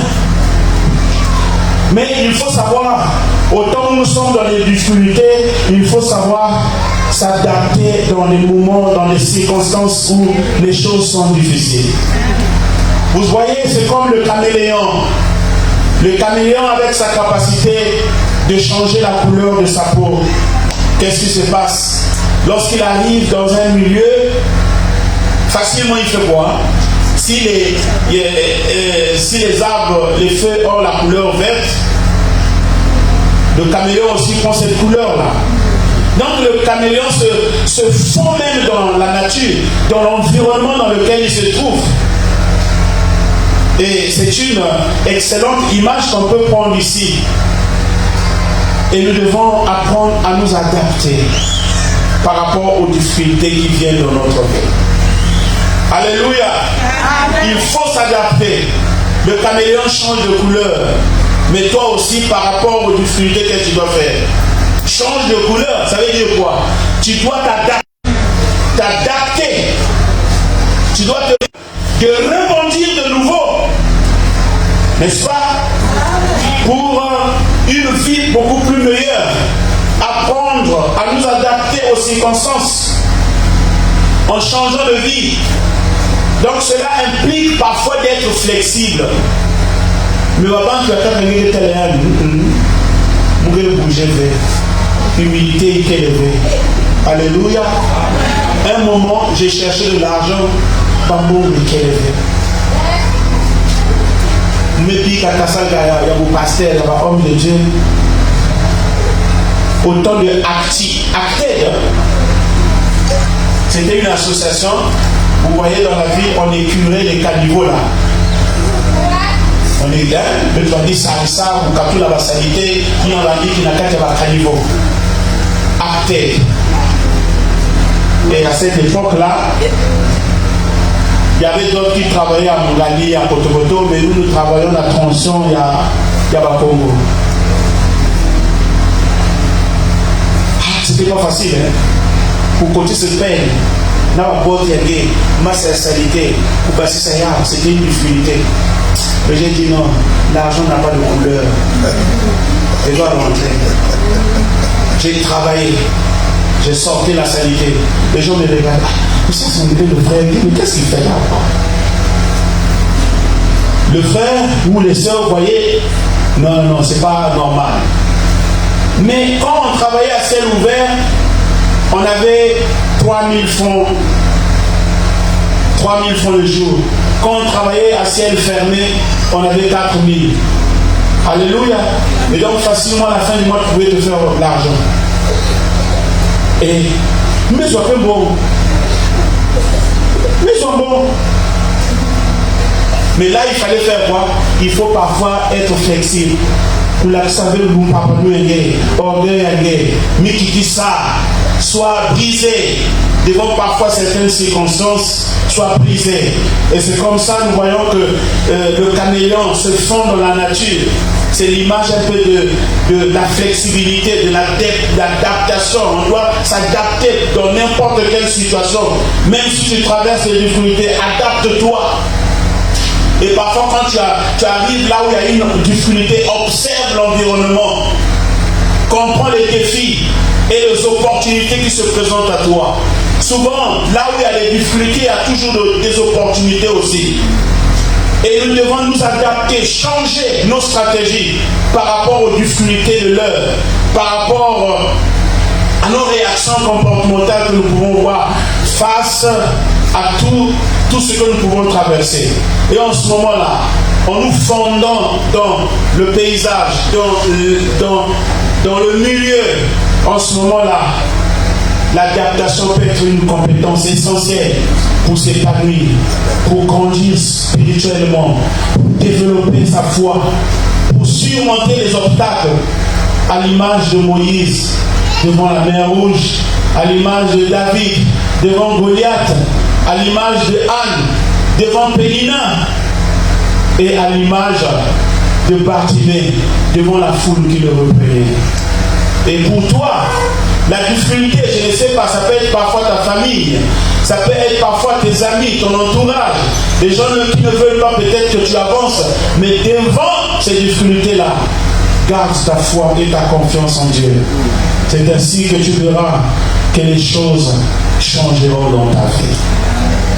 Mais il faut savoir, autant nous sommes dans les difficultés, il faut savoir s'adapter dans les moments, dans les circonstances où les choses sont difficiles. Vous voyez, c'est comme le caméléon. Le caméléon avec sa capacité de changer la couleur de sa peau. Qu'est-ce qui se passe? Lorsqu'il arrive dans un milieu, facilement il fait quoi? Si les arbres, les feuilles ont la couleur verte, le caméléon aussi prend cette couleur-là. Donc le caméléon se fond même dans la nature, dans l'environnement dans lequel il se trouve. Et c'est une excellente image qu'on peut prendre ici. Et nous devons apprendre à nous adapter par rapport aux difficultés qui viennent dans notre vie. Alléluia. Il faut s'adapter. Le caméléon change de couleur. Mais toi aussi, par rapport aux difficultés que tu dois faire, change de couleur. Ça veut dire quoi? Tu dois t'adapter. Tu dois te rebondir de nouveau. N'est-ce pas? Pour une vie beaucoup plus meilleure. Apprendre à nous adapter aux circonstances. en changeant de vie. Donc cela implique parfois d'être flexible. Mais avant tu attends que tu aies bouger vers humilité et élevé. Alléluia. Un moment, j'ai cherché de l'argent, pas bon, mais élevé. Mais puis, quand il y a un pasteur, il y a un homme de Dieu. Autant de Acted. C'était une association. Vous voyez dans la ville, on écurait les caniveaux là. On est là, le doigt dit ça, ou quand la vassalité, qui en a dit qu'il n'a qu'à faire un caniveau. Acted. Et à cette époque-là, il y avait d'autres qui travaillaient à Mongali, à Potopoto, mais nous travaillons la transition, il y a Congo. C'était pas facile, hein? Pour côté se peine, n'a pas beau dire, ma sincérité, pour passer ça, c'était une difficulté. Mais j'ai dit non, l'argent n'a pas de couleur. Je dois rentrer. J'ai travaillé. J'ai sorti la salité. Les gens me regardent. Mais ça, c'est un bébé de frère. Mais qu'est-ce qu'il fait là? Le frère ou les sœurs, vous voyez, non, c'est pas normal. Mais quand on travaillait à ciel ouvert, on avait 3000 francs. 3000 francs le jour. Quand on travaillait à ciel fermé, on avait 4000. Alléluia. Et donc facilement à la fin du mois, tu pouvais te faire l'argent. Et mais sois pas bon. Mais sois bon. Mais là, il fallait faire quoi? Il faut parfois être flexible. Pour la savoir, nous papa nous aider, orgueil aider, mais qui dit ça, soit brisé devant parfois certaines circonstances, soit brisé. Et c'est comme ça nous voyons que le caméléon se fond dans la nature. C'est l'image un peu de la flexibilité, de l'adaptation. On doit s'adapter dans n'importe quelle situation. Même si tu traverses des difficultés, adapte-toi. Et parfois quand tu arrives là où il y a une difficulté, observe l'environnement. Comprends les défis et les opportunités qui se présentent à toi. Souvent, là où il y a les difficultés, il y a toujours des opportunités aussi. Et nous devons nous adapter, changer nos stratégies par rapport aux difficultés de l'heure, par rapport à nos réactions comportementales que nous pouvons voir face à tout ce que nous pouvons traverser. Et en ce moment-là, en nous fondant dans le paysage, dans le milieu, en ce moment-là, l'adaptation peut être une compétence essentielle pour s'épanouir, pour grandir spirituellement, pour développer sa foi, pour surmonter les obstacles, à l'image de Moïse devant la mer Rouge, à l'image de David devant Goliath, à l'image de Anne devant Pélina et à l'image de Bartimée devant la foule qui le reprenait. Et pour toi, la difficulté, je ne sais pas, ça peut être parfois ta famille, ça peut être parfois tes amis, ton entourage, des gens qui ne veulent pas peut-être que tu avances, mais devant ces difficultés-là, garde ta foi et ta confiance en Dieu. C'est ainsi que tu verras que les choses changeront dans ta vie.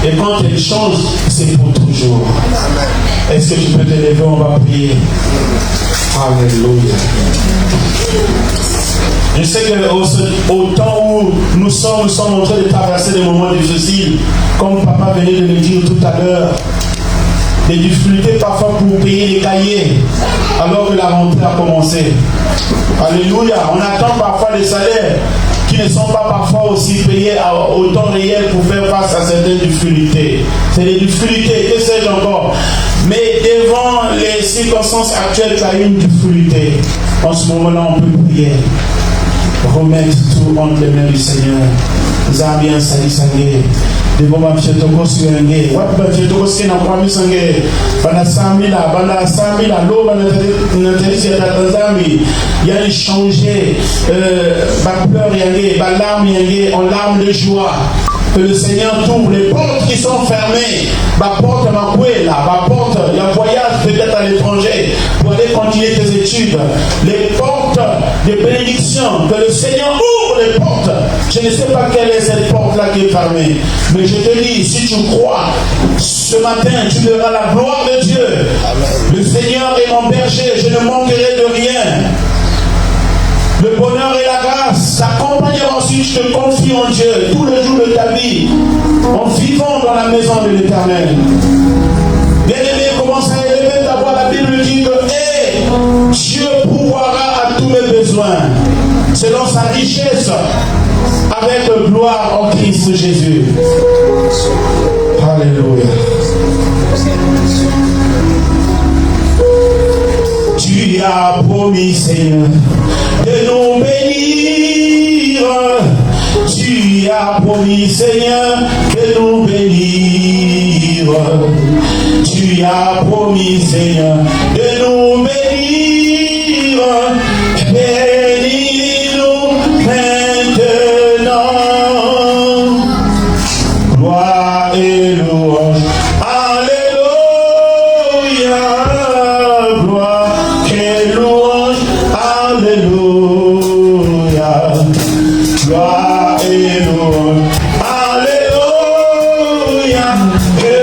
Et quand elles changent, c'est pour toujours. Est-ce que tu peux te lever? On va prier. Alléluia. Je sais qu'au temps où nous sommes en train de traverser des moments difficiles, comme papa venait de le dire tout à l'heure, des difficultés parfois pour payer les cahiers, alors que la rentrée a commencé. Alléluia. On attend parfois des salaires qui ne sont pas parfois aussi payés au temps réel pour faire face à certaines difficultés. C'est des difficultés, que sais-je encore. Mais devant les circonstances actuelles, tu as une difficulté. En ce moment-là, on peut prier. Remettre tout entre les mains du Seigneur. Zambien Sali Sangé. Devant ma pied toko suyenge. Wat ba pied toko suyenge na kwami sangé. Bana samila, l'eau bana terisi ya Tanzanie. Il y a échangé, ba pleurs yangé, ba larmes yangé, en larmes de joie. Que le Seigneur t'ouvre les portes qui sont fermées. Ma porte ma là, ma porte, il y a un voyage peut-être à l'étranger pour aller continuer tes études. Les portes de bénédiction, que le Seigneur ouvre les portes. Je ne sais pas quelle est cette porte-là qui est fermée. Mais je te dis, si tu crois, ce matin, tu verras la gloire de Dieu. Amen. Le Seigneur est mon berger, je ne manquerai de rien. Le bonheur et la grâce t'accompagneront si tu te confies en Dieu tout le jour de ta vie, en vivant dans la maison de l'Éternel. Bien-aimé, commence à élever ta voix. La Bible dit que Dieu pourvoira à tous mes besoins, selon sa richesse, avec gloire en Christ Jésus. Alléluia. Tu as promis, Seigneur, de nous bénir. Tu as promis, Seigneur, de nous bénir. Tu as promis, Seigneur, de nous bénir. Bénis-nous maintenant. Gloire et louange. Alléluia. Gloire et louange. Alléluia. Gloire et louange. Alléluia. Que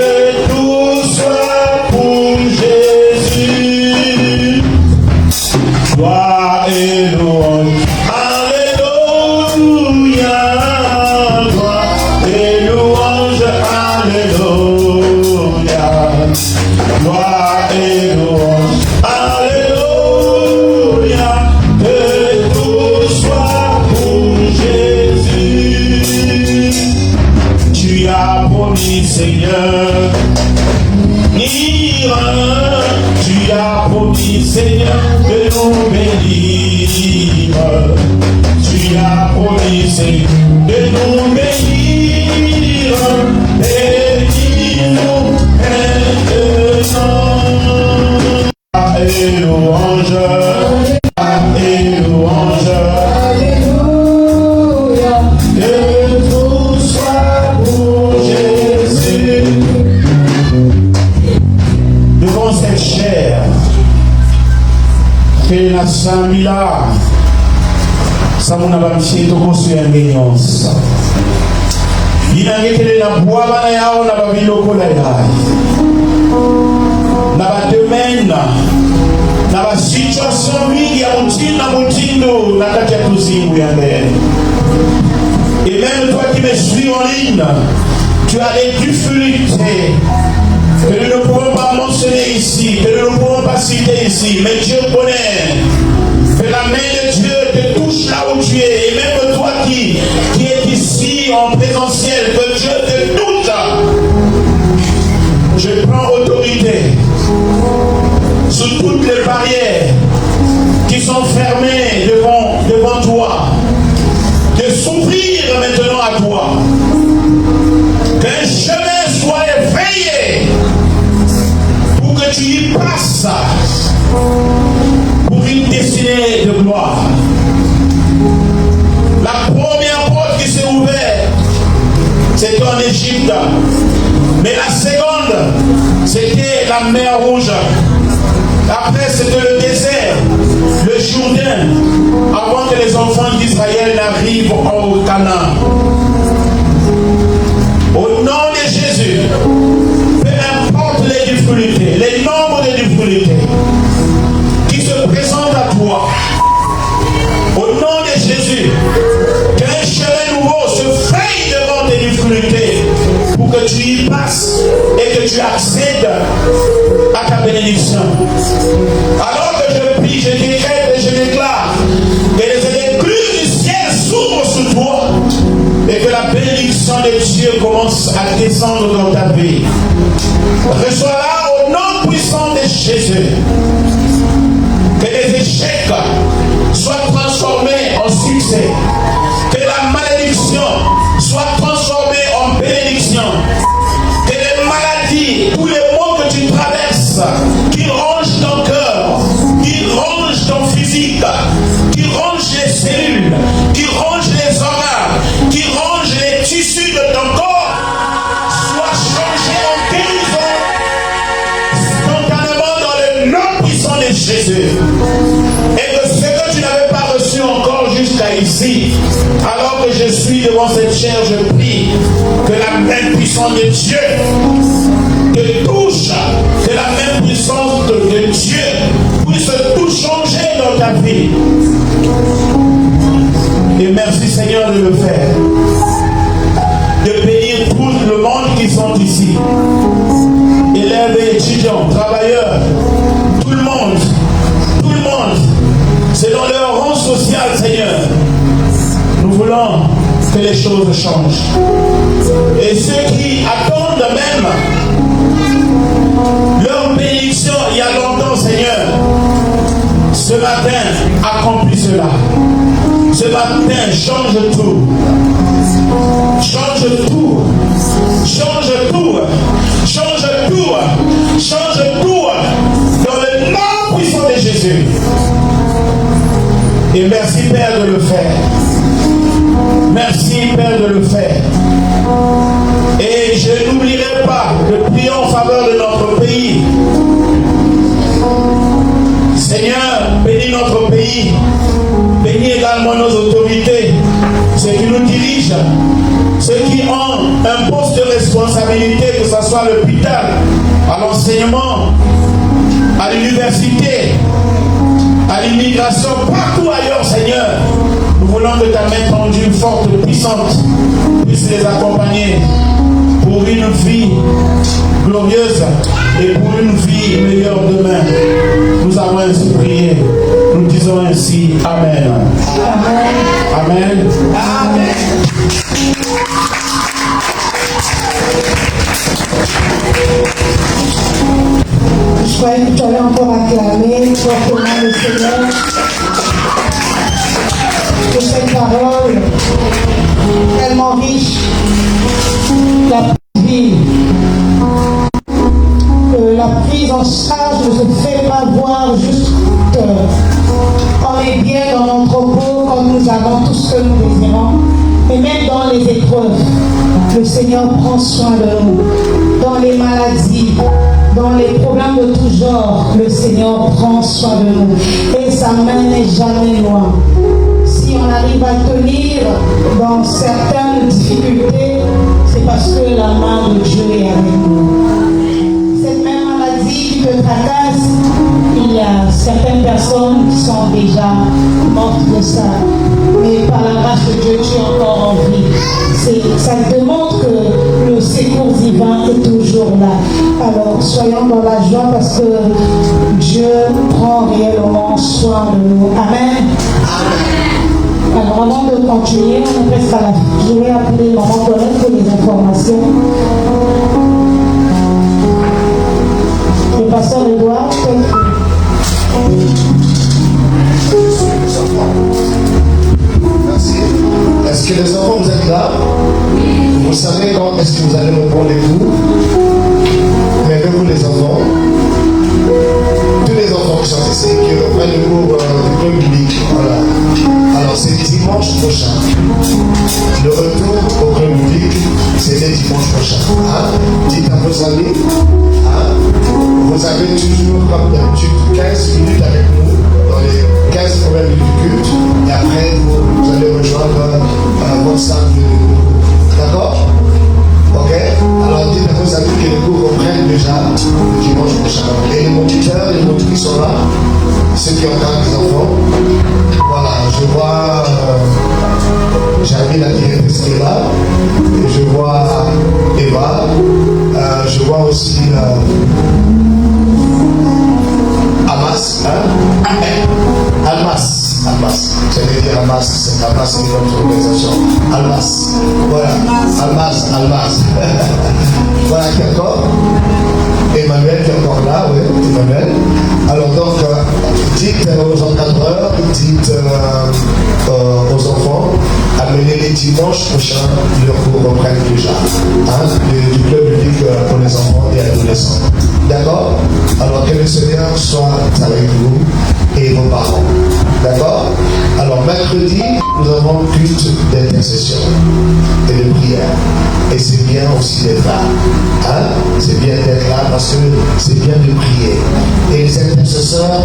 tout soit pour Jésus. Gloire et louange. Alléluia. Gloire et louange. Alléluia. Gloire et louange. Alléluia. Que tout soit pour Jésus. Tu as promis, Seigneur, tu as promis, Seigneur, de nous bénir. Tu as promis, Seigneur, de nous bénir. Bénis-nous maintenant. Et louange, et louange. Alléluia. Que tout soit pour Jésus. Devant cette chair, que la Samila, Samuna Bamchi, Toko Suyangenios. Il a été la bois, Manayao, la Babiloko, la Naba domaine, Naba situation, oui, à Moutine, Moutindo, Nakakatouzi, et même toi qui me suis en ligne, tu as des difficultés que nous ne pouvons pas mentionner ici, que nous ne pouvons pas citer ici, mais Dieu connaît. Que la main de Dieu te touche là où tu es, et même toi qui es ici en présentiel, que Dieu te touche. Je prends autorité sur toutes les barrières qui sont fermées devant toi, de s'ouvrir maintenant à toi. Qu'un chemin soit effrayé pour que tu y passes pour une destinée de gloire. La première porte qui s'est ouverte, c'était en Égypte. Mais la seconde, c'était la mer Rouge. Après, c'était le désert, le Jourdain, avant que les enfants d'Israël n'arrivent au Canaan. Au nom de Jésus, peu importe les difficultés, les nombres de difficultés qui se présentent à toi, au nom de Jésus, qu'un chemin nouveau se fraye devant tes difficultés pour que tu y passes et que tu accèdes à ta bénédiction. Alors que je prie, je décrète et je déclare que les écluses du ciel s'ouvrent sur toi et que la bénédiction de Dieu commence à descendre dans ta vie. Reçois-la au nom puissant de Jésus. Que les échecs soient transformés en succès. Que la malédiction soit transformée en bénédiction. Que les maladies, tous les maux que tu traverses, qui rongent ton cœur, qui rongent ton physique, qui rongent les cellules, qui rongent les organes, qui rongent les tissus de ton corps, soient changés en guérison spontanément dans le nom puissant de Jésus. Et que devant cette chair, je prie que la main puissante de Dieu te touche, que la main puissante de Dieu puisse tout changer dans ta vie. Et merci Seigneur de le faire. De bénir tout le monde qui sont ici. Élèves et étudiants, travailleurs, tout le monde, selon leur rang social, Seigneur. Nous voulons que les choses changent. Et ceux qui attendent même leur bénédiction il y a longtemps, Seigneur, ce matin, accomplis cela. Ce matin, change tout. Change tout. Change tout. Change tout. Change tout. Dans le nom puissant de Jésus. Et merci Père de le faire. Merci Père de le faire. Et je n'oublierai pas de prier en faveur de notre pays. Seigneur, bénis notre pays. Bénis également nos autorités, ceux qui nous dirigent, ceux qui ont un poste de responsabilité, que ce soit à l'hôpital, à l'enseignement, à l'université, à l'immigration, partout ailleurs, Seigneur. Nous voulons que ta main tendue, forte, puissante, puisse les accompagner pour une vie glorieuse et pour une vie meilleure demain. Nous avons ainsi prié. Nous disons ainsi Amen. Amen. Amen. Amen. Je croyais que tu allais encore acclamer fortement le Seigneur. Que cette parole tellement riche, la vie, la prise en charge ne se fait pas voir juste on est bien dans l'entrepôt quand nous avons tout ce que nous désirons, et même dans les épreuves, le Seigneur prend soin de nous. Dans les maladies, dans les problèmes de tout genre, le Seigneur prend soin de nous et sa main n'est jamais loin. Si on arrive à tenir dans certaines difficultés, c'est parce que la main de Dieu est avec nous. Cette même maladie qui te tracasse, il y a certaines personnes qui sont déjà mortes de ça. Mais par la grâce de Dieu, tu es encore en vie. Ça demande que le secours divin est toujours là. Alors, soyons dans la joie parce que Dieu prend réellement soin de nous. Amen. Alors, avant de continuer, on est presque à la fin. Je vais appeler Maman Colette pour les informations. Le pasteur Edouard, Merci. Est-ce que les enfants, vous êtes là? Vous savez quand est-ce que vous allez me prendre les cours? Levez-vous les enfants. Tous les enfants qui sont ici, qui reprennent le cours du club biblique. Voilà. Alors c'est dimanche prochain. Le retour au club biblique, c'est le dimanche prochain. Hein? Dites à vos amis. Hein? Vous avez toujours, comme d'habitude, 15 minutes avec nous dans les 15 premières minutes du culte. Et après, vous allez rejoindre votre salle de cours. D'accord? Ok? Alors dites à vos amis que les cours reprennent déjà le dimanche prochain. Et les moniteurs, les monitrices sont là. Ceux qui encadrent les enfants. Voilà, je vois Jamie, la directrice qui est là. Et je vois Eva. Je vois aussi Amas. Hein? Almas. J'allais dire Almas, c'est notre organisation. Almas. Voilà. Almas. Voilà qui est encore. Emmanuel qui est encore là, oui, Emmanuel. Alors donc, dites aux encadreurs, dites aux enfants, amenez les dimanches prochains, leurs cours reprennent déjà. Hein, du club public pour les enfants et adolescents. D'accord? Alors que le Seigneur soit avec vous et vos parents. D'accord? Alors mercredi, nous avons culte d'intercession et de prière. Et c'est bien. bien aussi d'être là. Hein? C'est bien d'être là parce que c'est bien de prier. Et les intercesseurs,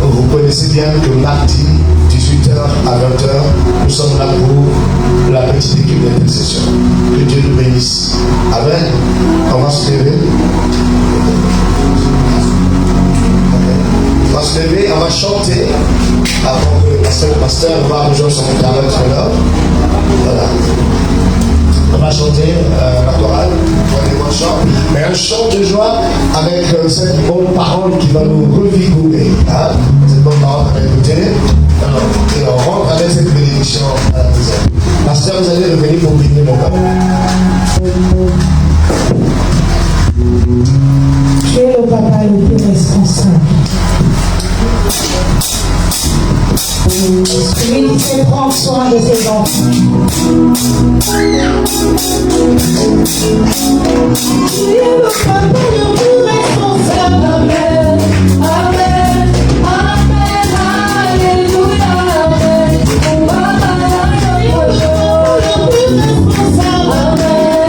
vous connaissez bien que mardi, 18h à 20h, nous sommes là pour la petite équipe d'intercession. Que Dieu nous bénisse. Amen. On va se lever. On va se lever, on va chanter avant que le pasteur va rejoindre son travail tout à l'heure. Voilà. On va chanter la chorale, on chante, mais un chant de joie avec cette bonne parole qui va nous revigorer. Hein? Cette bonne parole qu'on va écouter. Et on rentre avec cette bénédiction à la maison. Pasteur, vous allez revenir pour bénir mon papa. Tu es le papa le plus responsable. Celui qui sait prendre soin de ses enfants. Tu es le papa le plus responsable. Amen. Amen. Amen. Alléluia. Amen. Le plus responsable. Amen.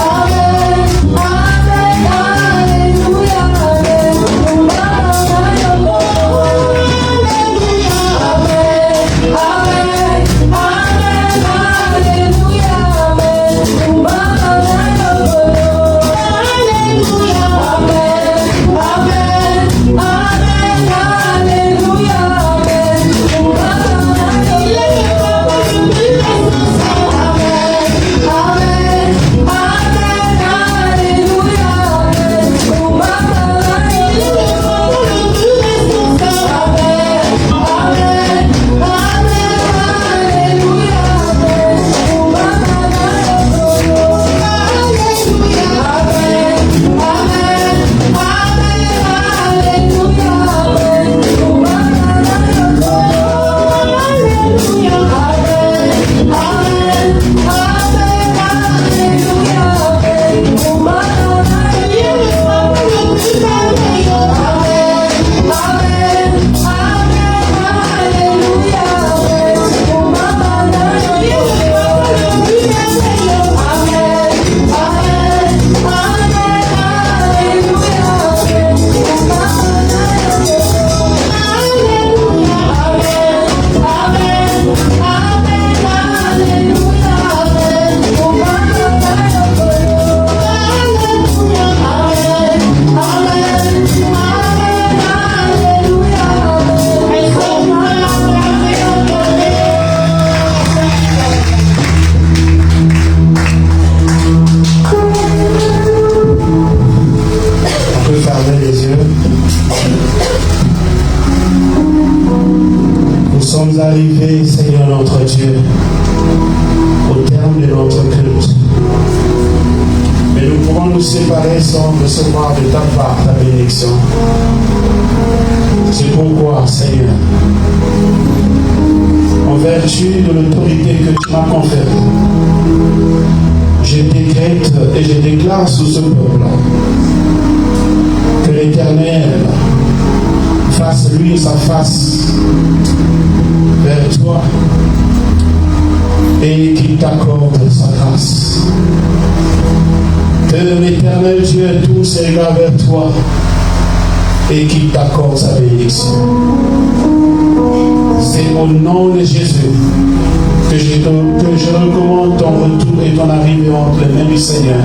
Amen. Amen. Alléluia. sommes arrivés, Seigneur notre Dieu, au terme de notre culte. Mais nous pouvons nous séparer sans recevoir de ta part ta bénédiction. C'est pourquoi, Seigneur, en vertu de l'autorité que tu m'as conférée, je décrète et je déclare sous ce peuple que l'Éternel fasse lui sa face vers toi et qu'il t'accorde sa grâce. Que l'Éternel Dieu tourne ses regards vers toi et qu'il t'accorde sa bénédiction. C'est au nom de Jésus que je recommande ton retour et ton arrivée entre les mains du Seigneur.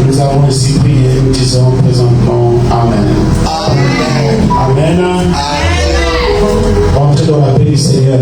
Nous avons ainsi prié, nous disons présentement Amen. Amen. Amen. Entrez dans la paix du Seigneur.